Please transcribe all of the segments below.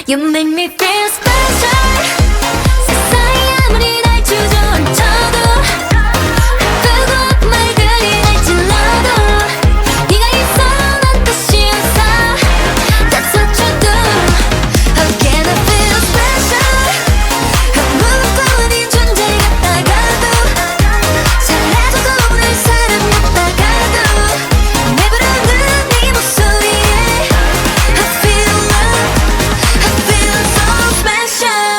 You make me feel special. 세상이 아무리 날 주저앉혀도 아프고 말들이 날 찔러도 네가 있어 난 다시 웃어. That's what you do. How can I feel special? 아무것도 아닌 존재 같다가도 잘해줘도 날 사랑했다가도 내 부르는 네 목소리에 I feel love. I feel so special.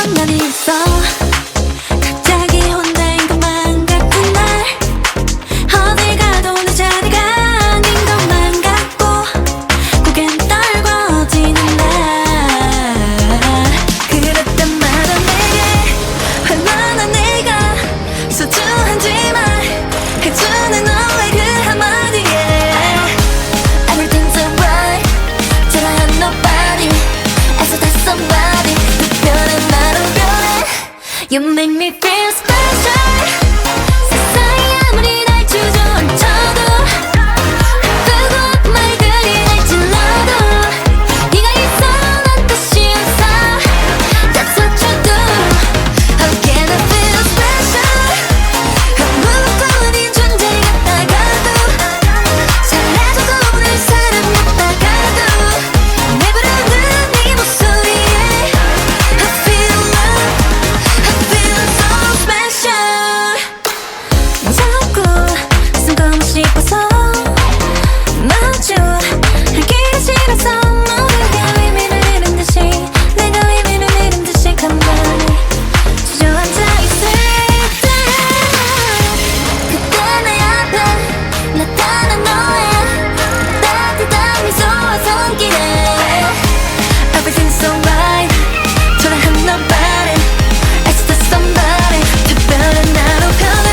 그런 날이 있어. 갑자기 혼자인 것만 같은 날, 어딜 가도 내 자리가 아닌 것만 같고 고개는 떨궈지는 날. 그랬단 말은 내게 얼마나 내가 소중한지 말해주는 너의 그 한마디에 Everything's alright till I have nobody 애써 다 somebody 특별한 나로 변해 You make me feel special. 세상이 아무리 날 주저앉혀도 아프고 아픈 말들이 날 찔러도 네가 있어 난 다시 웃어. That's what you do. How can I feel special? 아무것도 아닌 존재 같다가도 잘해줘도 내 사람 같다가도 내 부르는 네 목소리에 I feel love, I feel so special. 자꾸 숨고 싶어서 마주 하기가 싫어서 모두가 의미를 잃은 듯이 내가 의미를 잃은 듯이 가만히 주저앉아 있을 때 그때 내 앞에 나타난 너의 따뜻한 미소와 손길에 Everything's alright till I have nobody 애써 다 somebody 특별한 나로 변해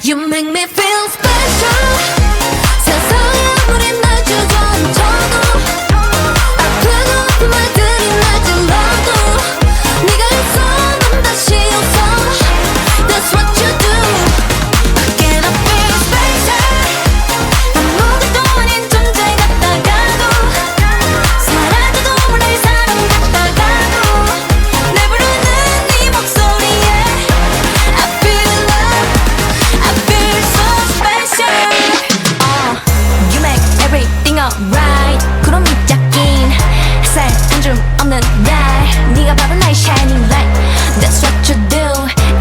You make me feel special. 세상이 아무리 날 주저앉혀도 아프고 아픈 말들이 날 찔러도 네가 있어 난 다시 웃어. That's what you do. How can I feel special? 아무것도 아닌 존재 같다가도 사라져도 몰래 사람 같다가도 내 부르는 네 목소리에 I feel love, I feel so special. You make everything alright. 구름이 짝인 햇살 한 줌 없는 날 네가 바로 나의 shining light. That's what you do.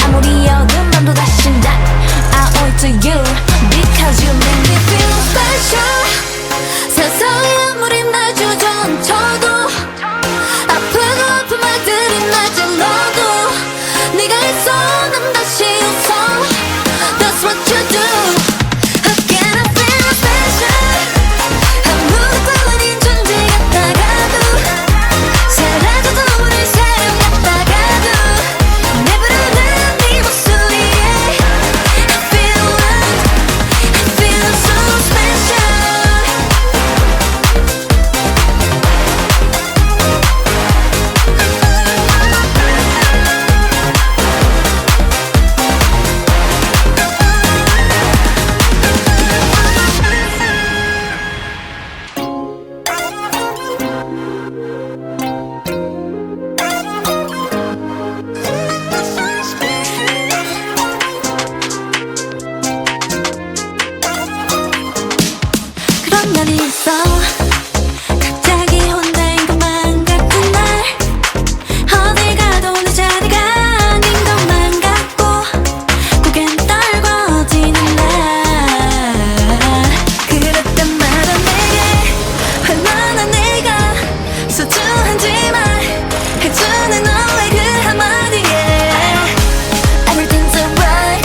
아무리 어두운 밤도 다시 난 I owe it to you because you make me feel special. 세상이 아무리 날 주저앉혀도 아프고 아픈 말들이 날 찔러도 네가 있어 난 다시 웃어. That's what you do. How can I feel special? 아무것도 아닌 존재 같다가도 사라져도 모를 사람 같다가도 내 부르는 네 목소리에 I feel love, I feel so special. 그런 날이 있어. 갑자기 혼자인 것만 같은 날, 어딜 가도 내 자리가 아닌 것만 같고 고개는 떨궈지는 날. 그랬단 말은 내게 얼마나 내가 소중한지 말해주는 너의 그 한마디에 Everything's alright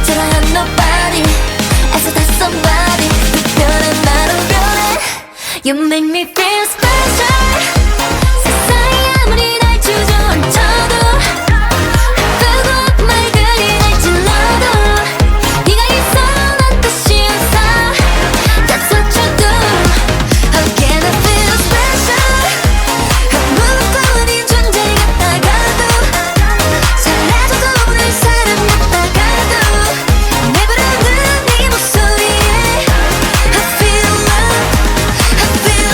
till I have nobody 애써 다 somebody 특별한 나로 변해 You make me feel special. 세상이 아무리 날 주저앉혀도 아프고 아픈 말들이 날 찔러도 네가 있어 난 다시 웃어. That's what you do. How can I feel special? 아무것도 아닌 존재 같다가도 잘해줘도 모를 사람 같다가도 내 부르는 네 목소리에 I feel love, I feel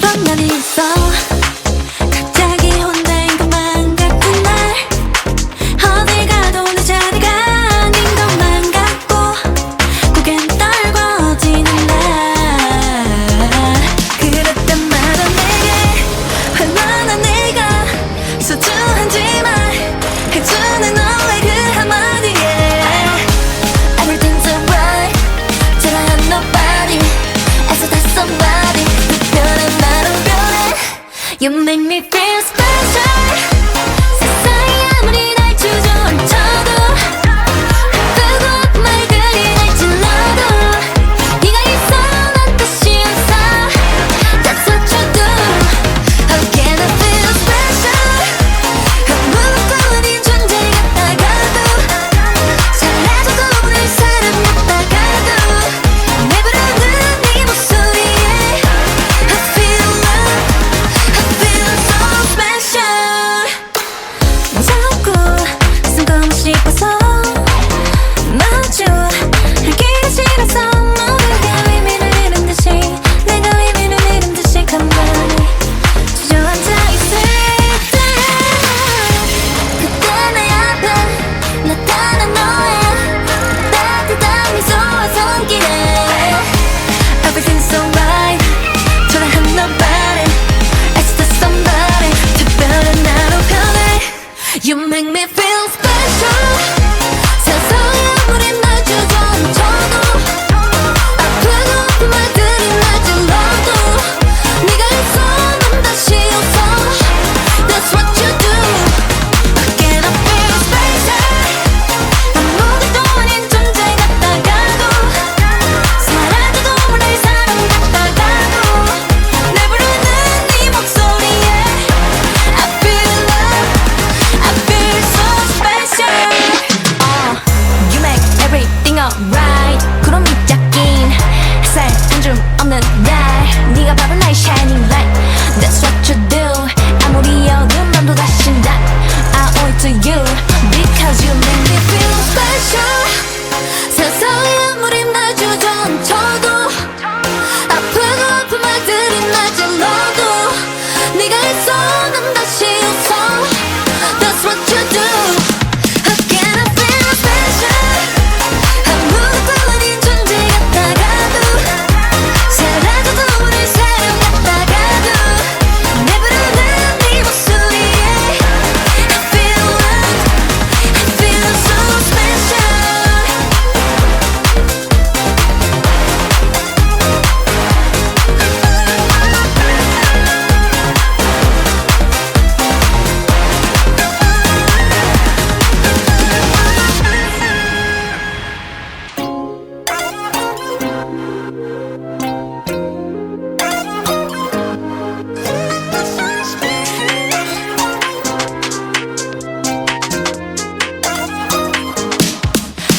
그런 날이 있어. 갑자기 혼자인 것만 같은 날, 어딜 가도 내 자리가 아닌 것만 같고 고개는 떨궈지는 날. 그랬단 말은 내게 얼마나 내가 소중한지 말해주는 너의 그 한마디에 Everything's alright till I have nobody 애써 다 somebody 특별한 나로 변해 You make me feel special. 세상이 아무리 날 주저앉혀도 아프고 아픈 말들이 날 찔러도 네가 있어 난 다시 웃어. That's what you do. How can I feel special? 아무것도 아닌 존재 같다가도 잘해줘도 오늘 사람 같다가도 내 부르는 네 목소리에 I feel love, I feel so special. 자꾸 숨고 싶어서 마주 알기가 싫어서 모두가 의미를 잃은 듯이 내가 의미를 잃은 듯이 가만히 주저앉아 있을 때 그때 내 앞에 나타난 너의 따뜻한 미소와 손길에 Everything's alright 초라한 nobody 애써 다 somebody 특별한 나로 변해 You make me feel special. 세상이 아무리 날 주저앉혀도 아프고 아픈 말들이 날 찔러도 네가 있어 난 다시 웃어. That's what you do. How can I feel special? 아무것도 아닌 존재 같다가도 사라져도 모를 사람 같다가도 내 부르는 네 목소리에 I feel love, I feel so special. You make everything alright. 구름이 짝인 햇살 한 줌 없는 날 네가 바로 나의 shining light. That's what you do. 아무리 어두운 밤도 다시 난 I owe it to you because you make me feel special. 세상이 아무리 날 주저앉혀도 아프고 아픈 말들이 날 찔러도 네가 있어 난 다시 웃어. That's what you do. How can I feel special? 아무것도 아닌 존재 같다가도 사라져도 모를 사람 같다가도 내 부르는 네 목소리에 I feel loved, I feel so special.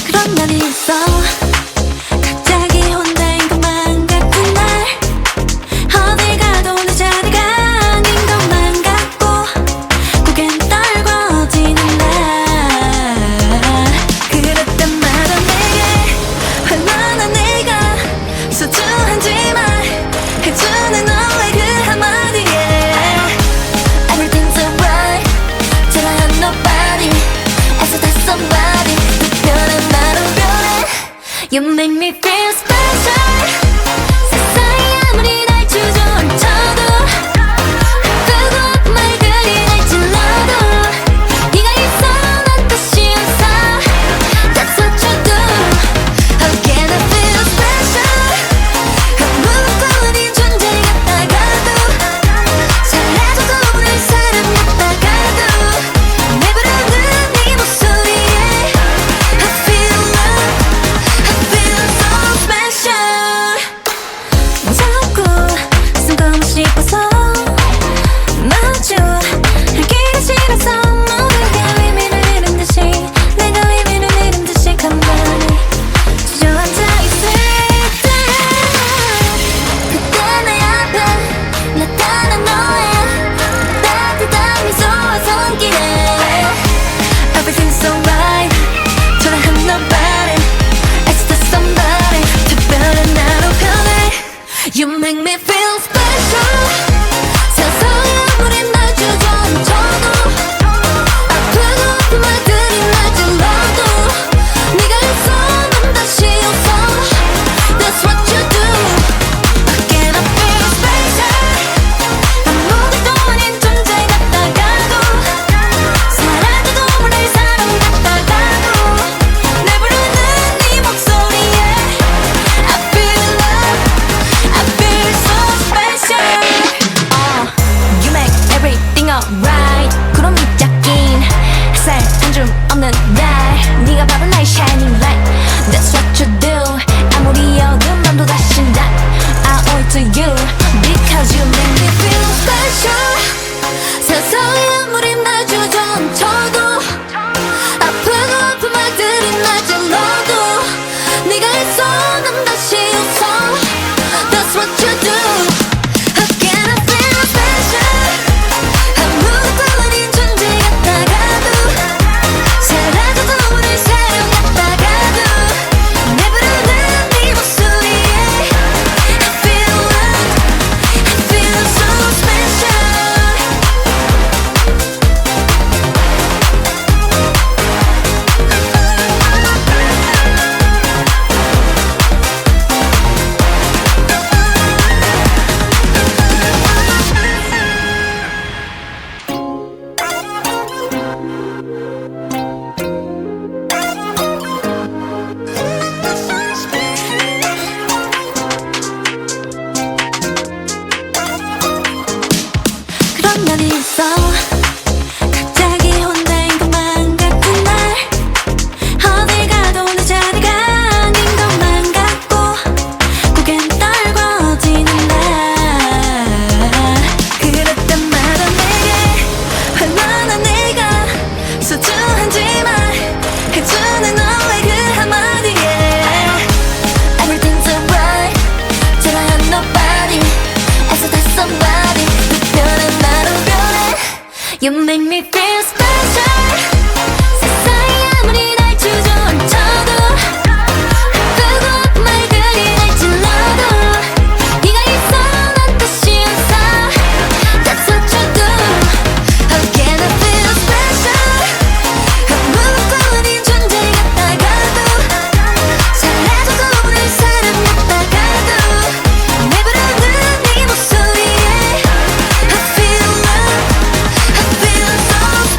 그런 날이 있어. 갑자기 혼자인 것만 같은 날, 어딜 가도 내 자리가 아닌 것만 같고 고개는 떨궈지는 날. 그랬단 말은 내게 얼마나 내가 소중한지 말해주는 너의 그 한마디에 Everything's alright till I have nobody 애써 다 somebody 특별한 나로 변해 You make me feel special. 세상이 아무리 날 주저앉혀도 아프고 아픈 말들이 날 찔러도 네가 있어 난 다시 웃어. That's what you do. How can I feel special? 아무것도 아닌 존재 같다가도 잘해줘도 모를 사람 같다가도 내 부르는 네 목소리에 I feel love, I feel so special. 자꾸 숨고 싶어서 마주 알기가 싫어서 모두가 의미를 잃은 듯이 내가 의미를 잃은 듯이 가만히 주저앉아 있을 때 그때 내 앞에 나타난 너의 따뜻한 미소와 손길에 Everything's alright 초라한 nobody 애써 다 somebody 특별한 나로 변해 You make me feel special. 아무리 날 주저앉혀도 아프고 아픈 말들이 날 찔러도 네가 있어 난 다시 웃어 That's what you do Again I feel special 아무것도 아닌 존재 같다가도 사라져도 모를 사람 같다가도 내 부르는 네 목소리에 I feel love I feel so special You make everything alright 구름이 짝인 햇살 한 줌 없는 날 네가 바로 나의 shining light That's what you do 아무리 어두운 밤도 다시 난 I owe it to you Because you make me feel special 세상에 아무리 날 주저앉혀도 아프고 아픈 말들이 날 찔러도 네가 있어 난 다시 웃어 That's what you do Again I feel special 아무것도 아닌 존재 같다가도 사라져도 모를 사람 같다가도 내 부르는 네 목소리에 I feel love I feel so special 그런 날이 있어 갑자기 혼자인 것만 같은 날 어딜 가도 내 자리가 아닌 것만 같고 고개는 떨궈지는 날 그럴 때마다 내게 얼마나 내가 소중한지만 해주는 너의 그 한마디에 Everything's alright 잘한 nobody 애써 다 somebody 불편한 나로 변해 You make me feel special 세상이 아무리 날 주저앉혀도 아프고 아픈 말들이 날 찔러도 네가 있어 난 다시 웃어 That's what you do Again I feel special 아무것도 아닌 존재 같다가도 사라져도 모를 사람 같다가도 내 부르는 네 목소리에 I feel love I feel so special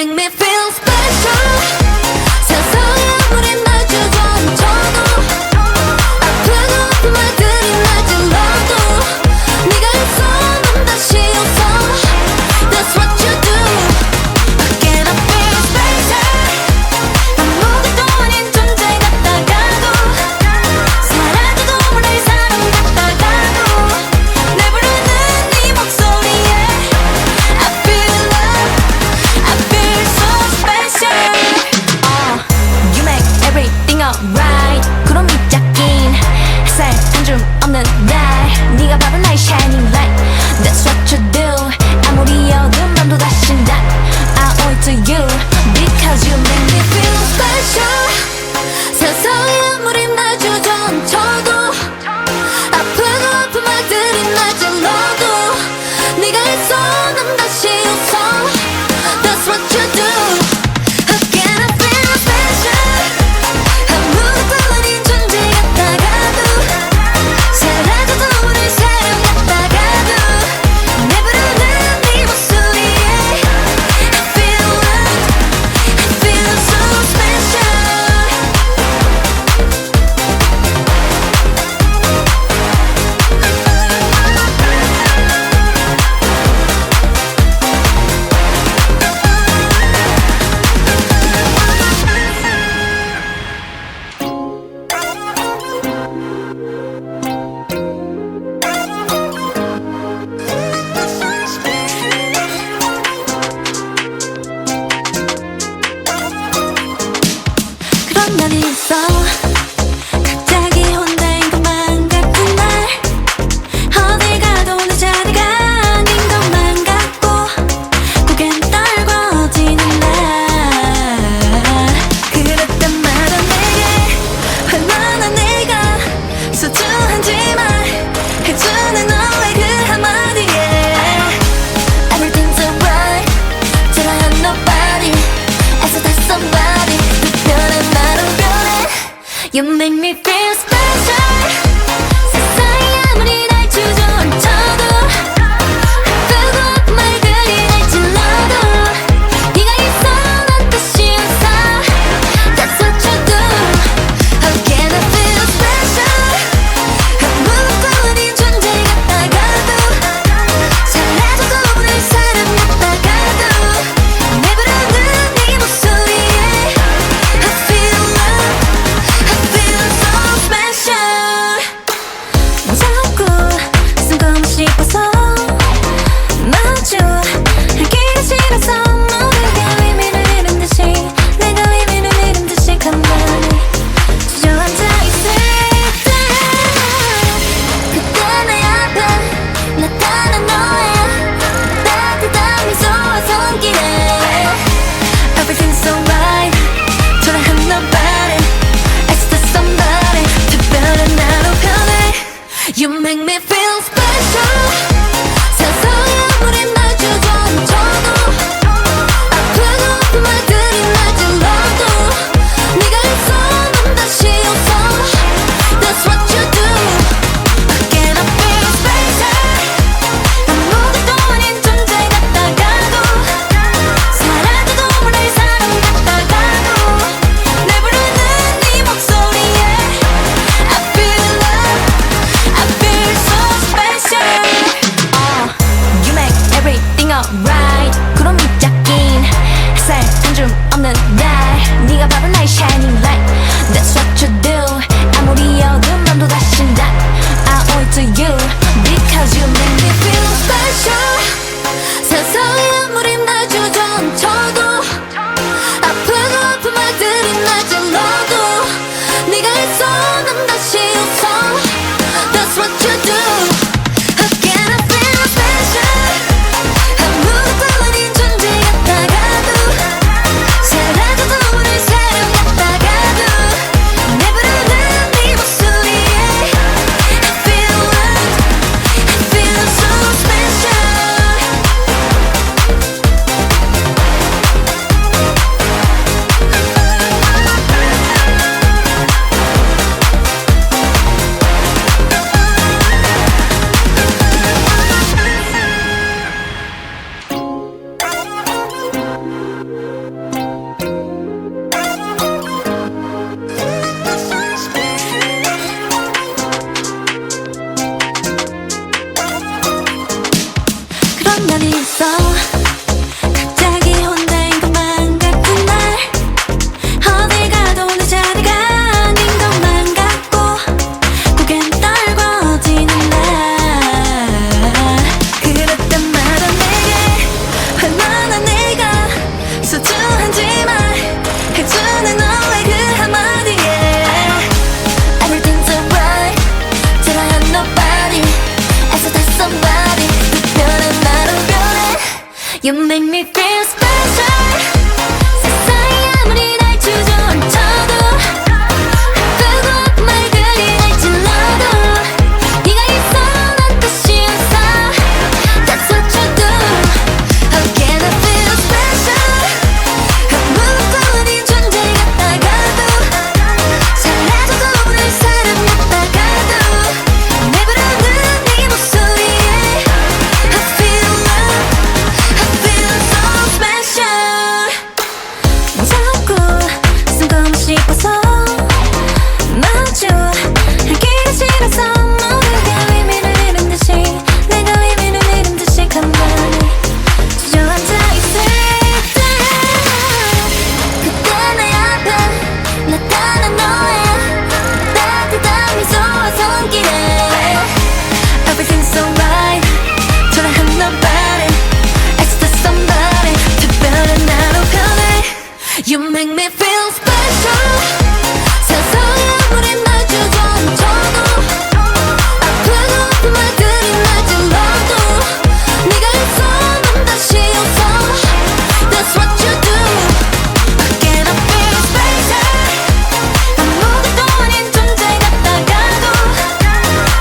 make me feel special. 세상에 아무리 날 주저앉혀도 아프고 아픈 말들이 날 찔러도 네가 있어 난 다시 웃어. That's what you do. Again I feel special. 아무것도 아닌 존재 같다가도 사라져도 모를 사람 같다가도 내 부르는 네 목소리에 I feel love. I feel so special. You make everything alright. 구름이 짝인 햇살 한 줌 없는 날 네가 바로 나의 shining light. That's what you do. 아무리 어두운 밤도 다시 난 I owe it to you because you make me feel special. 세상에 아무리 날 주저앉혀도 아프고 아픈 말들이 날 찔러도 네가 있어 난 다시 웃어. That's what you do. Again I feel special. 아무것도 아닌 존재 같다가도 사라져도 모를 사람 같다가도 내 부르는 네 목소리에 I feel loved. I feel so special. 그런 날이 있어. 갑자기 혼자인 것만 같은 날 어딜 가도 내 자리가 아닌 것만 같고 고개는 떨궈지는 날 그랬단 말야 내게 얼마나 내가 소중한지 말해주는 너의 그 한마디에 Everything's alright till I have nobody 애써 다 somebody 불편한 나로 변해. You make me feel special. 세상에 아무리 날 주저앉혀도 아프고 아픈 말들이 날 찔러도 네가 있어 난 다시 웃어. That's what you do. Again I feel special. 아무것도 아닌 존재 같다가도 사라져도 모를 사람 같다가도 내 부르는 네 목소리에 I feel love. I feel so feel special. 세상이 아무리 날 주저앉혀도 아프고 아픈 말들이 날 찔러도 네가 있어 난 다시 웃어. That's what you do. How can I feel special? 아무것도 아닌 존재 같다가도 사라져도 오늘 사랑했다가도 내 부르는 네 목소리에 I feel love, I feel so special. 자꾸 숨고 싶어서 마주 하기가 싫어서 모두가 의미를 잃은 듯이 내가 의미를 잃은 듯이 가만히 주저앉아 있을 때 그때 내 앞에 나타난 너의 따뜻한 미소와 손길에 Everything's alright. 초라한 nobody, it's the somebody. 특별한 나로 변해. You make me feel special. 세상에 아무리 날 주저앉혀도 아프고 아픈 말들이 날 찔러도 네가 있어 난 다시 웃어. That's what you do. How can I feel special? 아무것도 아닌 존재 같다가도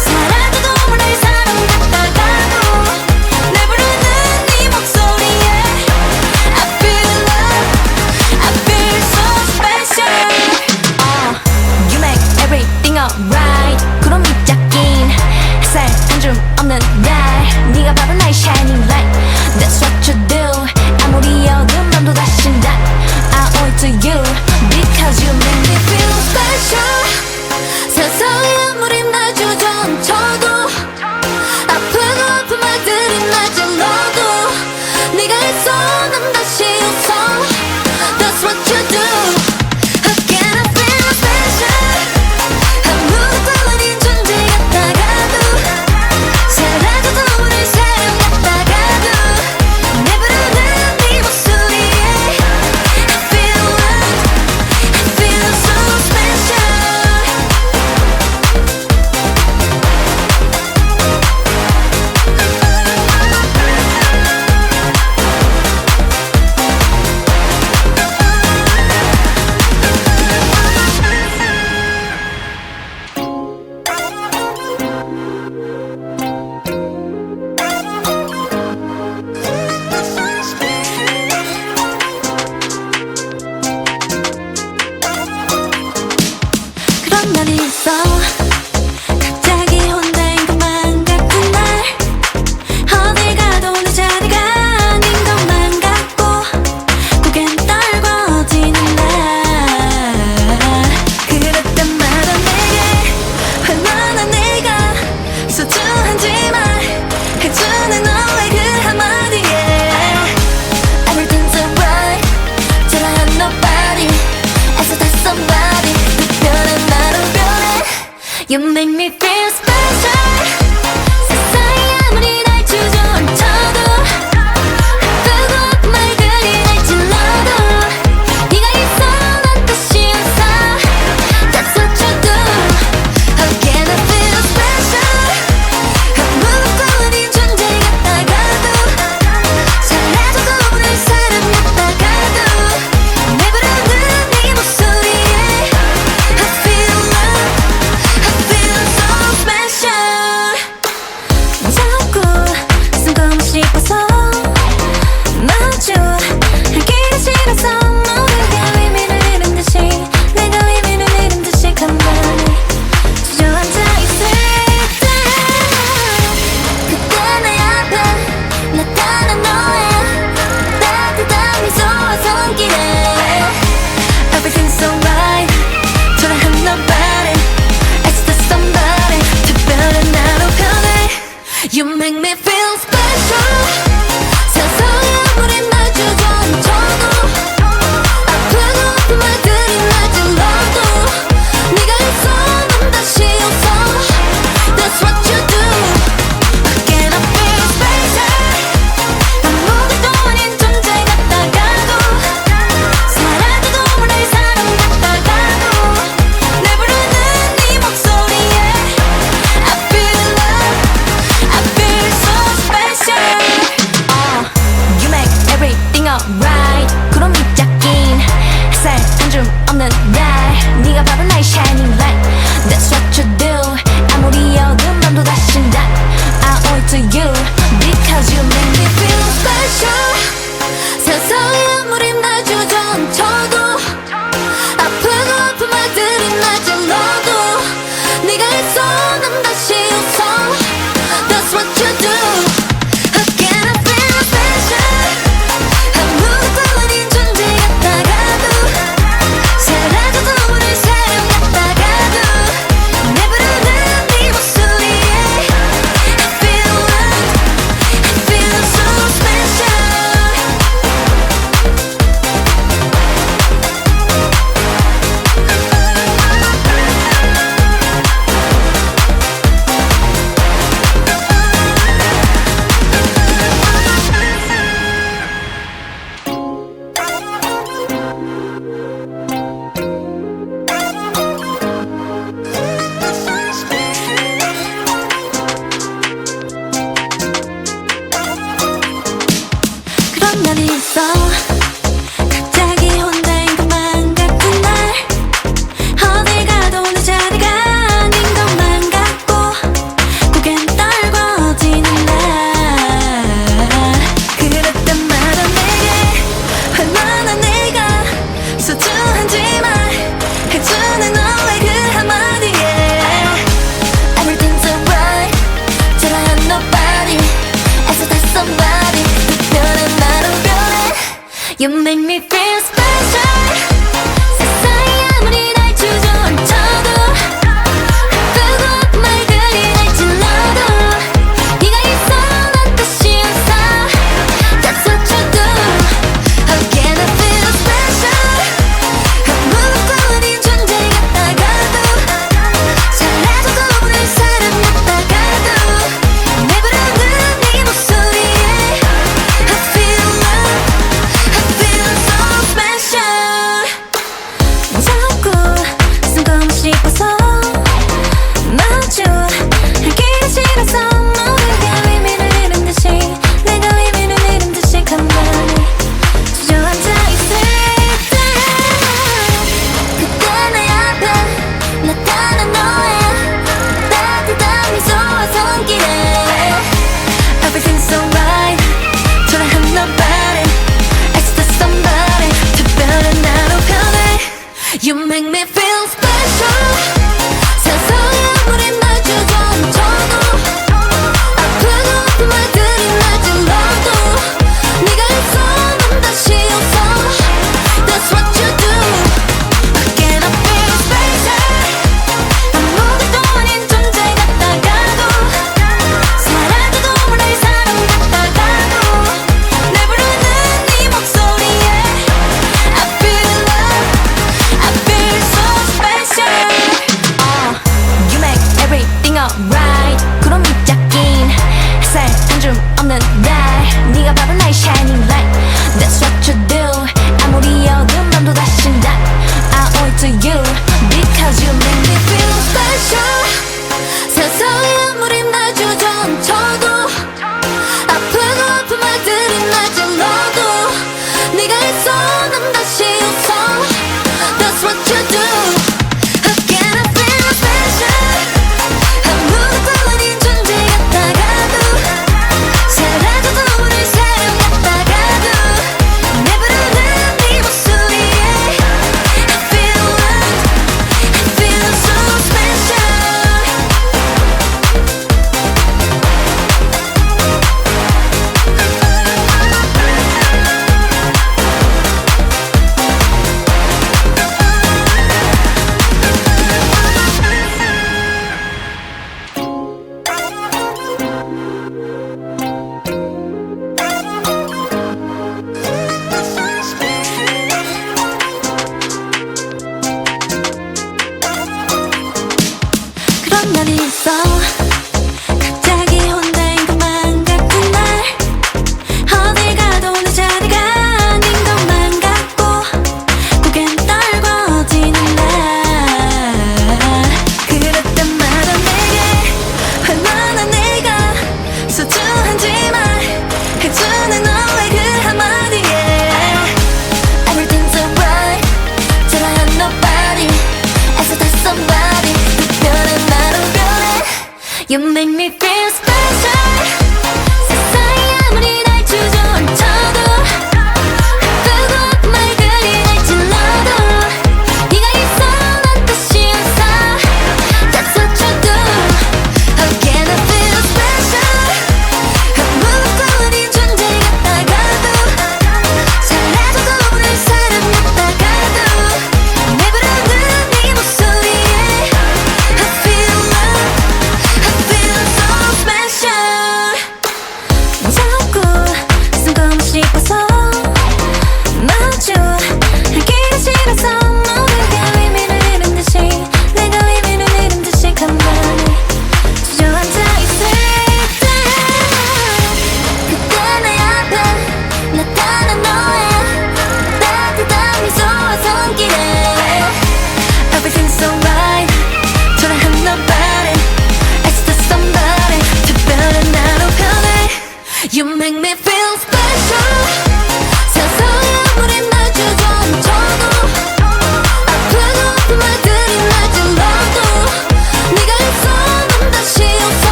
사라져도 오늘 사람 같다가도 내 부르는 네 목소리에 I feel love, I feel so special. You make everything alright. 구름이 짝인 햇살 한 줌 없는 날 네가 바로 나의 shining light. That's what you do. 아무리 어두운 밤도 다시 난 I owe it to you because you make me feel special. 세상에 아무리 날 주저앉혀도 아프고 아픈 말들이 날 찔러도 네가 있어 난 다시 웃어. That's what you do. How can I feel special? 아무것도 아닌 존재 같다가도 사라져도 오늘 사람 같다가도 내 부르는 네 목소리에 I feel love, I feel so special. 그런 날이 있어. 갑자기 혼자인 것만 같은 날 어딜 가도 내 자리가 아닌 것만 같고 고개는 떨궈지는 날 그럴 때마다 내게 얼마나 내가 소중한지 말해주는 너의 그 한마디에 Everything's alright. 초라한 nobody, it's just somebody. 특별한 나로 변해. You make me feel special. 세상이 아무리 날 주저앉혀도 아프고 아픈 말들이 날 찔러도 네가 있어 난 다시 웃어. That's what you do. How can I feel special? 아무것도 아닌 존재 같다가도 사라져도 오늘 사람 같다가도 내 부르는 네 목소리에 I feel love, I feel so special. 자꾸 숨고 싶어서 마주 하기가 싫어서 모두가 의미를 잃은 듯이 내가 의미를 잃은 듯이 가만히 주저앉아 있을 때 그때 내 앞에 나타난 너의 따뜻한 미소와 손길에 Everything's alright. 초라한 nobody, it's the somebody. 특별한 나로 변해. You make me feel special. 세상에 아무리 날 주저앉혀도 right 구름 밑잡긴 햇살 한 줌 없는 날 네가 바로 나의 shining light That's what you do 아무리 어두운 밤도 다신 다 I owe it to you Because you make me feel special 세상에 아무리 날 주저앉혀도 아프고 아픈 말들이 날 찔러도 네가 있어 난 다시 웃어 That's what you do Again I feel special 아무것도 아닌 존재 같다가도 사라져도 오늘 사람 같다가도 내 부르는 네 목소리에 I feel loved I feel so special 그런 날이 있어 갑자기 혼자인 것만 같은 날 어딜 가도 내 자리가 아닌 것만 같고 고개는 떨궈지는 날 그랬단 말은 내게 얼마나 내가 소중한지만 해주는 너의 그 한마디에 Everything's alright 저라한 nobody 애써 다 somebody 특별한 나로 변해 You make me feel special 세상이 아무리 날 주저앉혀도 아프고 아픈 말들이 날 찔러도 네가 있어 난 다시 웃어 That's what you do Again I feel special 아무것도 아닌 존재 같다가도 사라져도 오늘 사람 같다가도 내 부르는 네 목소리에 I feel love I feel so special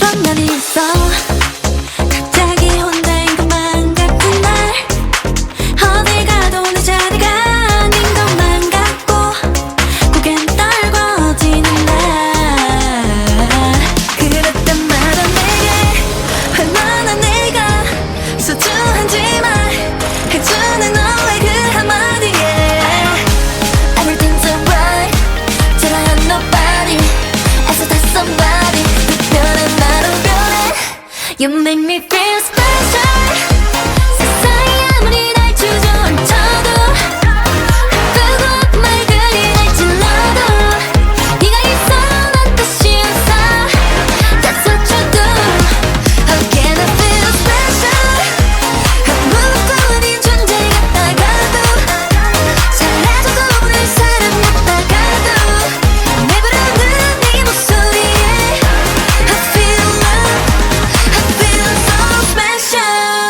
것만 있어 갑자기 혼자인 것만 같은 날 어딜 가도 내 자리가 아닌 것만 같고 고개는 떨궈지는 날 그랬단 말야 내게 얼마나 내가 소중한지 말해주는 너의 그 한마디에 Everything's alright till I have nobody 애써 다 somebody 불편한 나로 변해 You make me feel special 세상이 아무리 날 주저앉혀도 아프고 맑으리 날 찔러도 네가 있어 난 다시 웃어 That's what you do How can I feel special 아무것도 아닌 존재 같다가도 잘해줘도 내 사람 같다가도 내 부르는 네 목소리에 I feel love I feel so special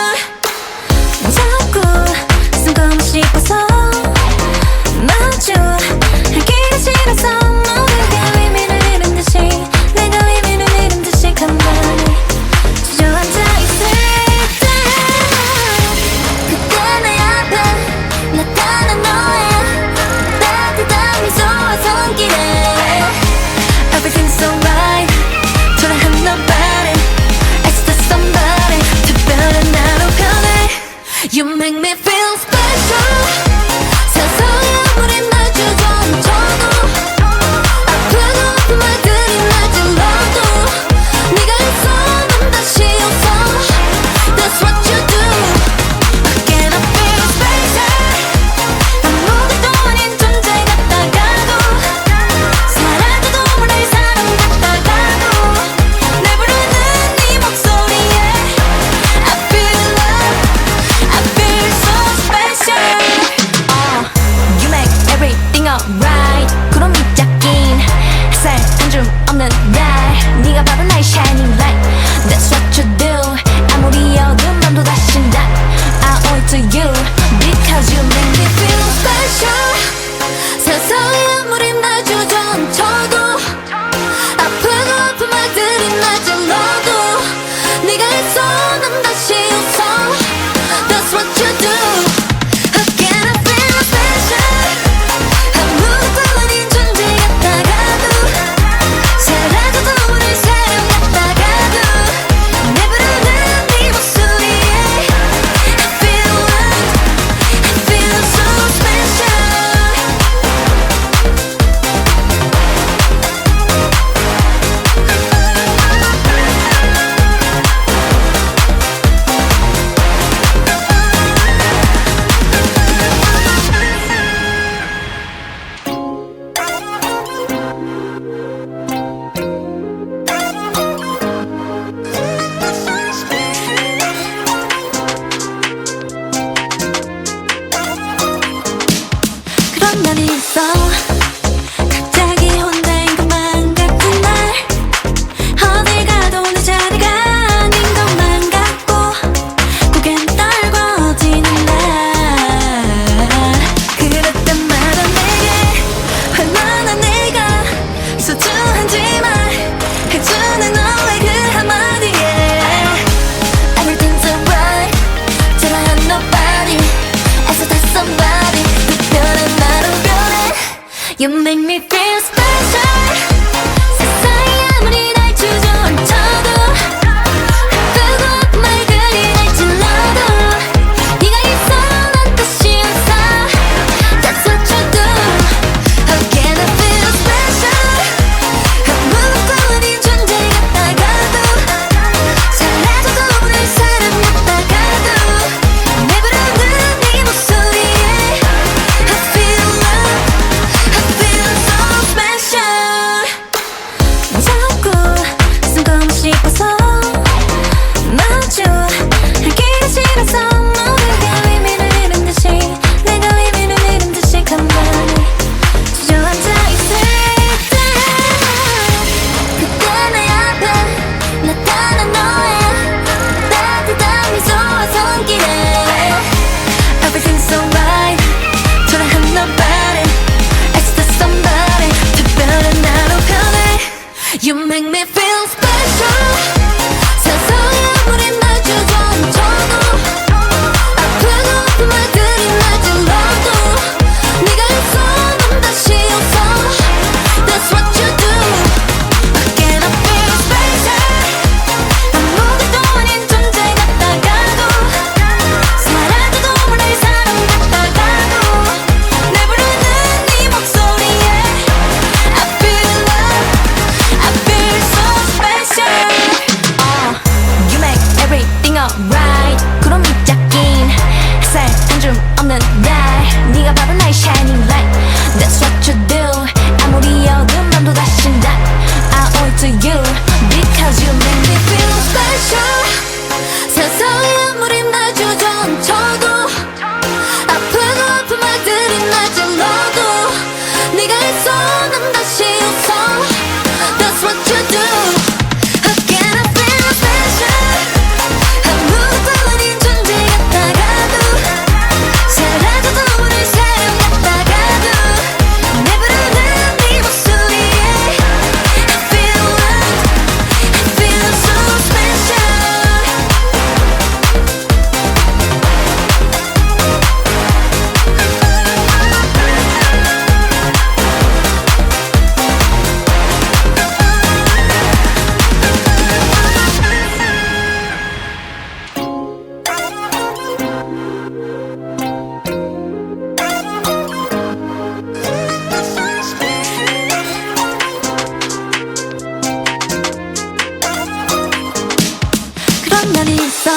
날이 있어.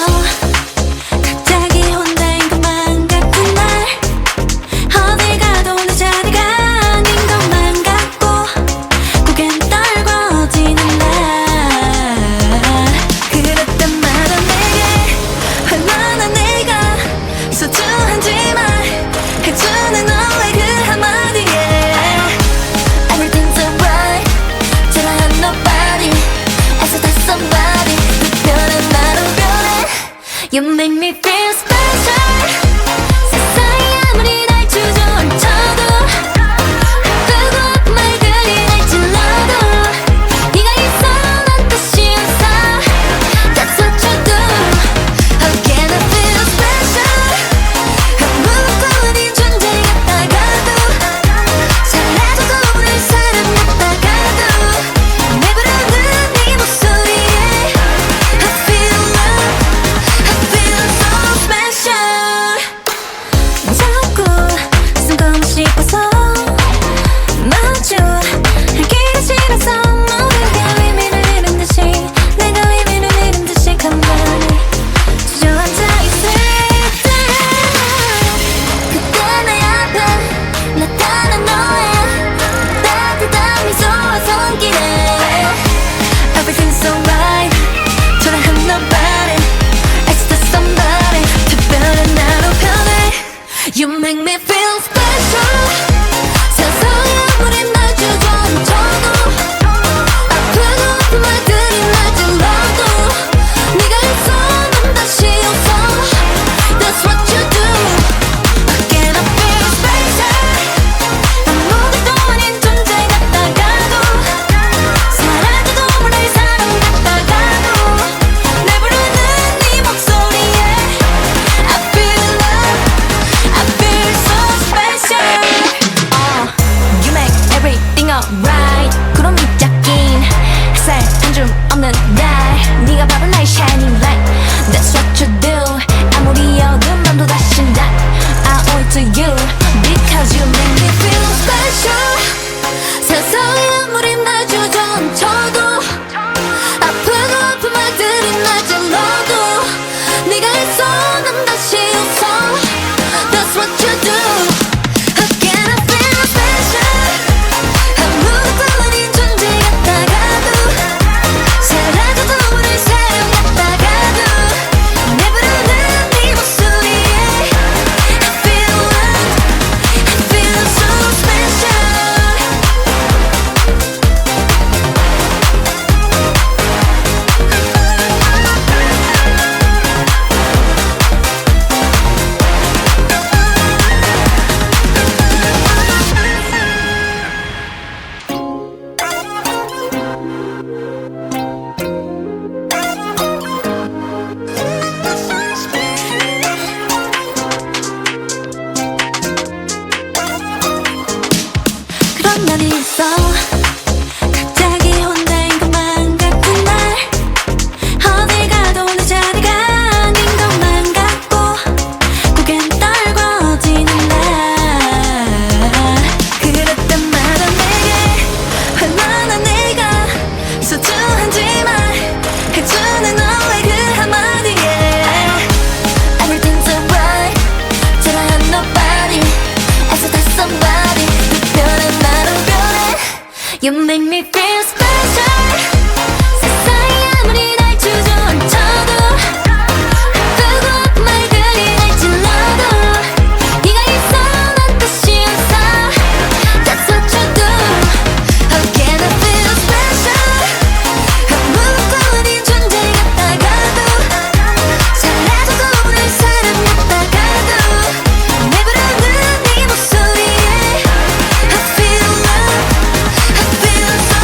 갑자기 혼자인 것만 같은 날, 어딜 가도 내 자리가 아닌 것만 같고 고개는 떨궈지는 날. 그랬단 말은 내게 얼마나 내가 소중한지 말해주는 너의 그 한마디에 Everything's alright, 초라한 nobody, 애틋한 somebody, 특별한 나로 변해. You make me feel special. 세상이 아무리 날 주저앉혀도 아프고 아픈 말들이 날 찔러도 네가 있어 난 다시 웃어. That's what you do. How can I feel special? 아무것도 아닌 존재 같다가도 잘해줘도 오늘 사람 같다가도 내 부르는 네 목소리에 I feel love, I feel so special. 자꾸 숨고 싶어서 마주 하기가 싫어서 모두가 의미를 잃은 듯이 내가 의미를 잃은 듯이 가만히 주저앉아 있을 때 그때 내 앞에 나타난 너의 따뜻한 미소와 손길에 Everything's alright, 초라한 nobody, 애틋한 somebody, 특별한 나로 변해. You make me feel special. 세상이 아무리 날 주저앉혀도 아프고 아픈 말들이 날 찔러도 네가 있어 난 다시 웃어. That's what you do. How can I feel special? 아무것도 아닌 존재 같다가도 사라져도 모를 사람 같다가도 내 부르는 네 목소리에 I feel love, I feel so special. You make everything alright. 구름 밑잡긴 햇살 한 줌 없는 날, 네가 바로 나의 shining light. That's what you do. 아무리 어두운 밤도 다시 난 I owe it to you because you make me feel special. 세상이 아무리 날 주저앉혀도 아프고 아픈 말들이 날 찔러도 네가 있어 난 다시 웃어. That's what you do. How can I feel special? 아무것도 아닌 존재 같다가도 사라져도 오늘 사람 같다가도 내 부르는 네 목소리에 I feel love, I feel so special. 그런 날이 있어. 갑자기 혼자인 것만 같은 날, 어딜 가도 내 자리가 아닌 것만 같고 고개는 떨궈지는 날. 그랬단 말은 내게 얼마나 내가 소중한지 말해주는 너의 그 한마디에 Everything's alright, 초라한 nobody, 애틋한 somebody, 특별한 나로 변해. You make me feel special. 세상이 아무리 날 주저앉혀도 아프고 아픈 말들이 날 찔러도 네가 있어 난 다시 웃어. That's what you do. How can I feel special? 아무것도 아닌 존재 같다가도 잘해줘도 오늘 사람 같다가도 내 부르는 네 목소리에 I feel love, I feel so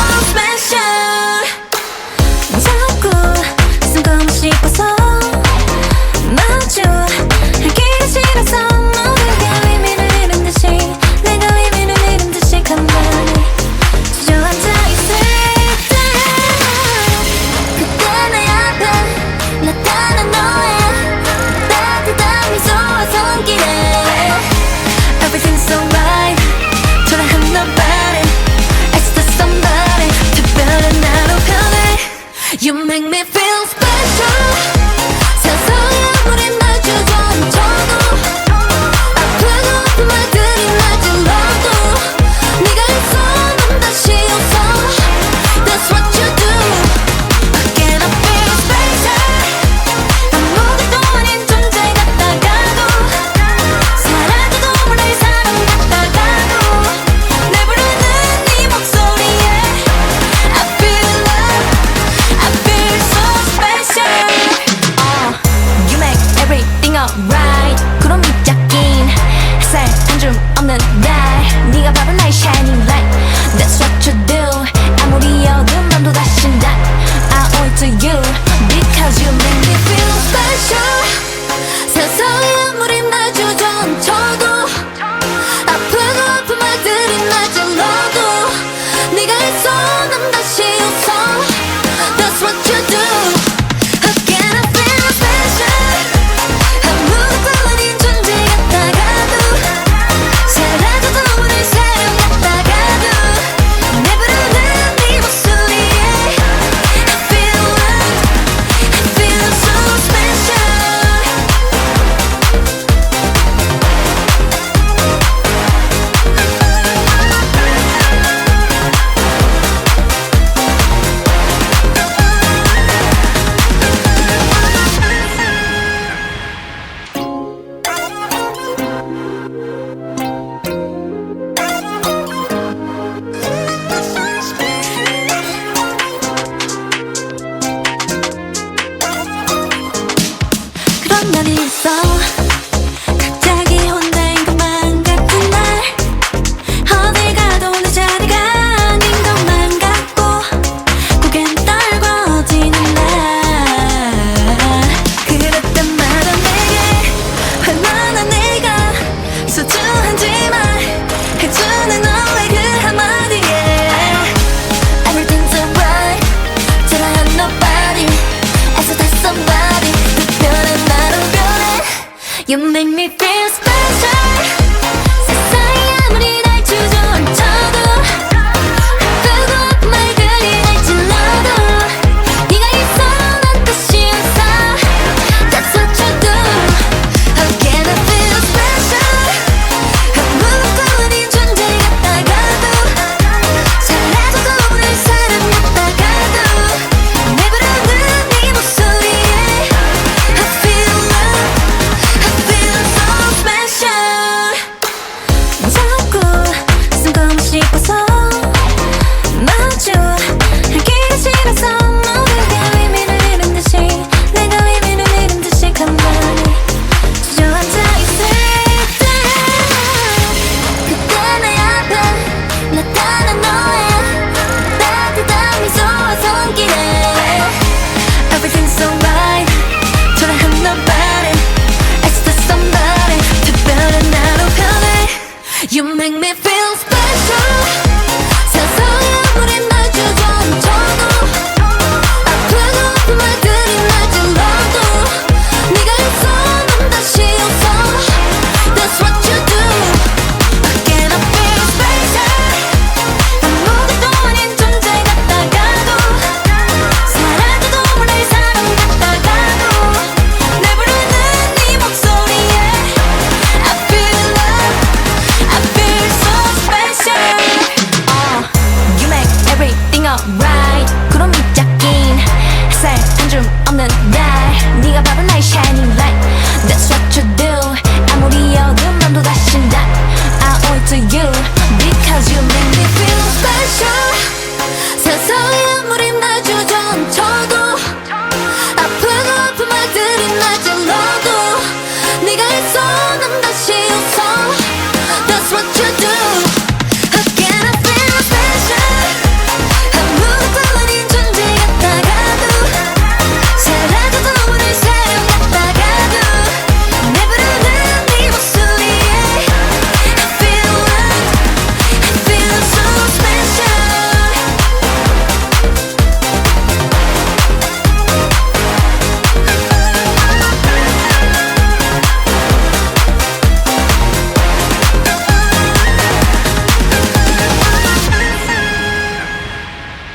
You make me feel